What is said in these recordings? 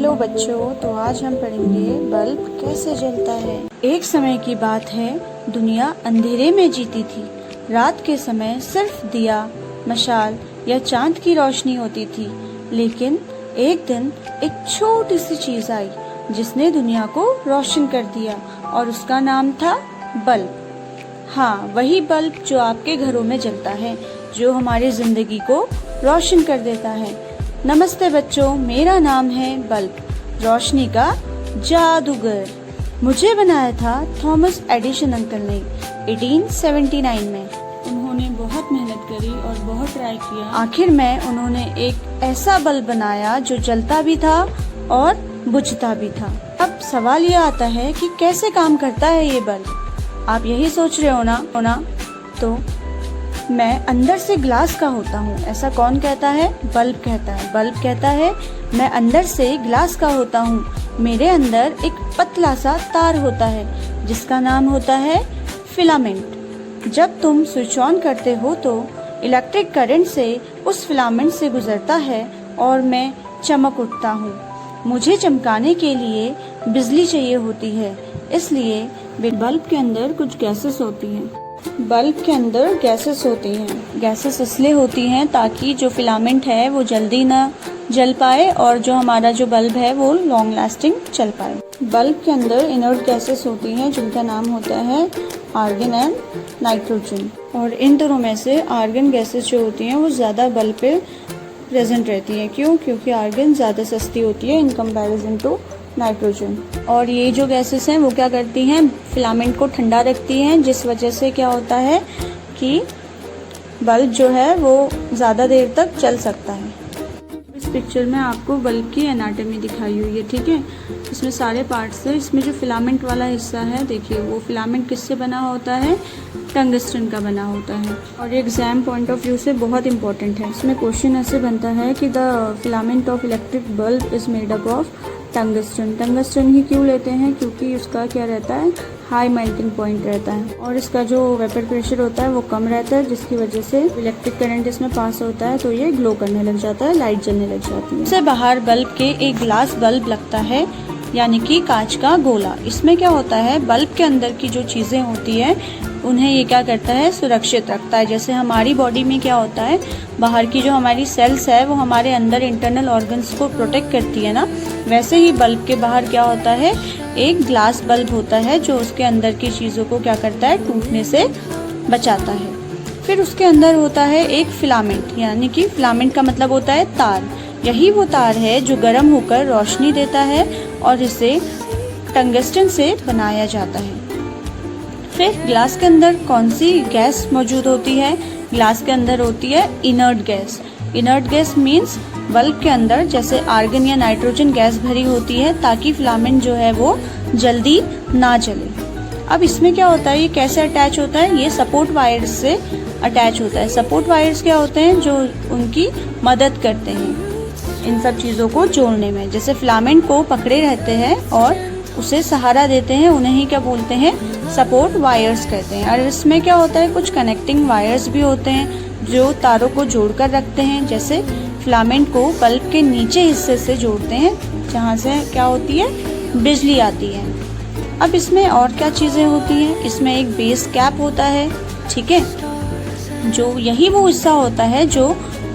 Hello बच्चों, तो आज हम पढ़ेंगे बल्ब कैसे जलता है। एक समय की बात है, दुनिया अंधेरे में जीती थी। रात के समय सिर्फ दिया, मशाल या चांद की रोशनी होती थी। लेकिन एक दिन एक छोटी सी चीज आई जिसने दुनिया को रोशन कर दिया और उसका नाम था बल्ब। हाँ, वही बल्ब जो आपके घरों में जलता है, जो हमारी जिंदगी को रोशन कर देता है। नमस्ते बच्चों, मेरा नाम है बल्ब, रोशनी का जादूगर। मुझे बनाया था थॉमस एडिसन अंकल ने 1879 में। उन्होंने बहुत मेहनत करी और बहुत ट्राई किया। आखिर में उन्होंने एक ऐसा बल्ब बनाया जो जलता भी था और बुझता भी था। अब सवाल ये आता है कि कैसे काम करता है ये बल्ब। आप यही सोच रहे हो ना? तो मैं अंदर से ग्लास का होता हूँ, ऐसा कौन कहता है? बल्ब कहता है। बल्ब कहता है मैं अंदर से ग्लास का होता हूँ। मेरे अंदर एक पतला सा तार होता है जिसका नाम होता है फिलामेंट। जब तुम स्विच ऑन करते हो तो इलेक्ट्रिक करंट से उस फिलामेंट से गुजरता है और मैं चमक उठता हूँ। मुझे चमकाने के लिए बिजली चाहिए होती है, इसलिए बल्ब के अंदर कुछ गैसेस होती हैं। बल्ब के अंदर गैसेस होती हैं। गैसेस इसलिए होती हैं ताकि जो फिलामेंट है वो जल्दी ना जल पाए और जो हमारा जो बल्ब है वो लॉन्ग लास्टिंग चल पाए। बल्ब के अंदर इनर्ट गैसेस होती हैं जिनका नाम होता है आर्गन एंड नाइट्रोजन। और इन दोनों में से आर्गन गैसेस जो होती हैं वो ज़्यादा बल्ब पे प्रेजेंट रहती हैं। क्यों? क्योंकि आर्गन ज़्यादा सस्ती होती है इन कंपैरिजन टू नाइट्रोजन। और ये जो गैसेस हैं वो क्या करती हैं? फिलामेंट को ठंडा रखती हैं, जिस वजह से क्या होता है कि बल्ब जो है वो ज़्यादा देर तक चल सकता है। इस पिक्चर में आपको बल्ब की एनाटॉमी दिखाई हुई है, ठीक है। इसमें सारे पार्ट्स है। इसमें जो फिलामेंट वाला हिस्सा है, देखिए वो फिलामेंट किससे बना होता है? टंगस्टन का बना होता है। और ये एग्जाम पॉइंट ऑफ व्यू से बहुत इंपॉर्टेंट है। इसमें क्वेश्चन ऐसे बनता है कि the filament of electric bulb is made up of tungsten. Tungsten ही क्यों लेते हैं? क्योंकि उसका क्या रहता है? हाई मेल्टिंग पॉइंट रहता है और इसका जो वेपर प्रेशर होता है वो कम रहता है, जिसकी वजह से इलेक्ट्रिक करंट इसमें पास होता है तो ये ग्लो करने लग जाता है, लाइट जलने लग जाती है। इससे बाहर बल्ब के एक ग्लास बल्ब लगता है, यानी कि कांच का गोला। इसमें क्या होता है? बल्ब के अंदर की जो चीजें होती है उन्हें ये क्या करता है? सुरक्षित रखता है। जैसे हमारी बॉडी में क्या होता है, बाहर की जो हमारी सेल्स है वो हमारे अंदर इंटरनल ऑर्गन्स को प्रोटेक्ट करती है ना, वैसे ही बल्ब के बाहर क्या होता है? एक ग्लास बल्ब होता है जो उसके अंदर की चीजों को क्या करता है? टूटने से बचाता है। फिर उसके अंदर होता है एक फिलामेंट, यानी कि फिलामेंट का मतलब होता है तार। यही वो तार है जो गर्म होकर रोशनी देता है और इसे टंगस्टन से बनाया जाता है। फिर ग्लास के अंदर कौन सी गैस मौजूद होती है? ग्लास के अंदर होती है inert gas. Inert gas means bulb के अंदर जैसे आर्गन या नाइट्रोजन गैस भरी होती है ताकि फिलामेंट जो है वो जल्दी ना जले। अब इसमें क्या होता है? ये कैसे अटैच होता है? ये सपोर्ट वायर्स से अटैच होता है। सपोर्ट वायर्स क्या होते हैं? जो उनकी मदद करते हैं इन सब चीज़ों को जोड़ने में। जैसे फिलामेंट को पकड़े रहते हैं और उसे सहारा देते हैं, उन्हें ही क्या बोलते हैं? सपोर्ट वायर्स कहते हैं। और इसमें क्या होता है? कुछ कनेक्टिंग वायर्स भी होते हैं जो तारों को जोड़कर रखते हैं। जैसे फिलामेंट को बल्ब के नीचे हिस्से से जोड़ते हैं जहाँ से क्या होती है? बिजली आती है। अब इसमें और क्या चीज़ें होती हैं? इसमें एक बेस कैप होता है, ठीक है, जो यही वो हिस्सा होता है जो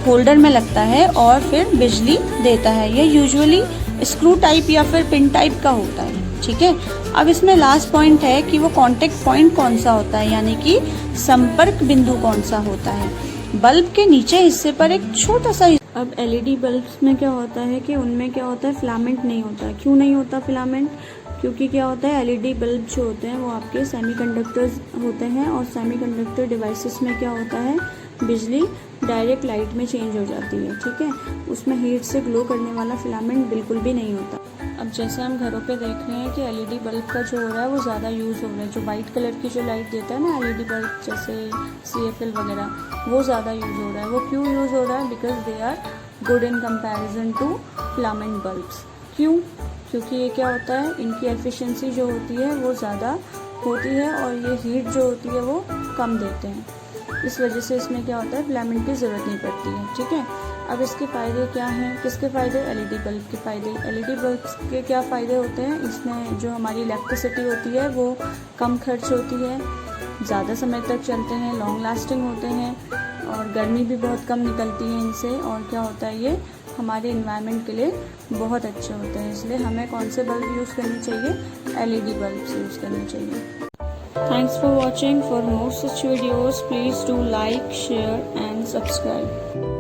होल्डर में लगता है और फिर बिजली देता है। यह यूजुअली स्क्रू टाइप या फिर पिन टाइप का होता है, ठीक है। अब इसमें लास्ट पॉइंट है कि वो कांटेक्ट पॉइंट कौन सा होता है, यानी कि संपर्क बिंदु कौन सा होता है। बल्ब के नीचे हिस्से पर एक छोटा सा। अब एलईडी बल्ब्स में क्या होता है कि उनमें क्या होता है? फिलामेंट नहीं होता। क्यों नहीं होता फिलामेंट? क्योंकि क्या होता है? एलईडी बल्ब जो होते हैं वो आपके सेमीकंडक्टर्स होते हैं और सेमीकंडक्टर डिवाइसेस में क्या होता है? बिजली डायरेक्ट लाइट में चेंज हो जाती है, ठीक है। उसमें हीट से ग्लो करने वाला फिलामेंट बिल्कुल भी नहीं होता। अब जैसे हम घरों पे देख रहे हैं कि एलईडी बल्ब का जो हो रहा है वो ज़्यादा यूज़ हो रहा है। जो वाइट कलर की जो लाइट देता है ना एलईडी बल्ब, जैसे CFL वगैरह, वो ज़्यादा यूज़ हो रहा है। वो क्यों यूज़ हो रहा है? Because they are good in comparison to filament bulbs. क्यों? क्योंकि ये क्या होता है? इनकी एफिशिएंसी जो होती है वो ज़्यादा होती है और ये हीट जो होती है वो कम देते हैं। इस वजह से इसमें क्या होता है? फिलामेंट की ज़रूरत नहीं पड़ती है, ठीक है। अब इसके फ़ायदे क्या हैं? किसके फ़ायदे? एलईडी बल्ब के फ़ायदे। एलईडी बल्ब के क्या फ़ायदे होते हैं? इसमें जो हमारी इलेक्ट्रिसिटी होती है वो कम खर्च होती है, ज़्यादा समय तक चलते हैं, लॉन्ग लास्टिंग होते हैं और गर्मी भी बहुत कम निकलती है इनसे। और क्या होता है, ये हमारे इन्वायरमेंट के लिए बहुत अच्छे होते हैं। इसलिए हमें कौन से बल्ब यूज़ करने चाहिए? एलईडी बल्ब यूज़ करने चाहिए। Thanks for watching. For more such videos, please do like, share and subscribe.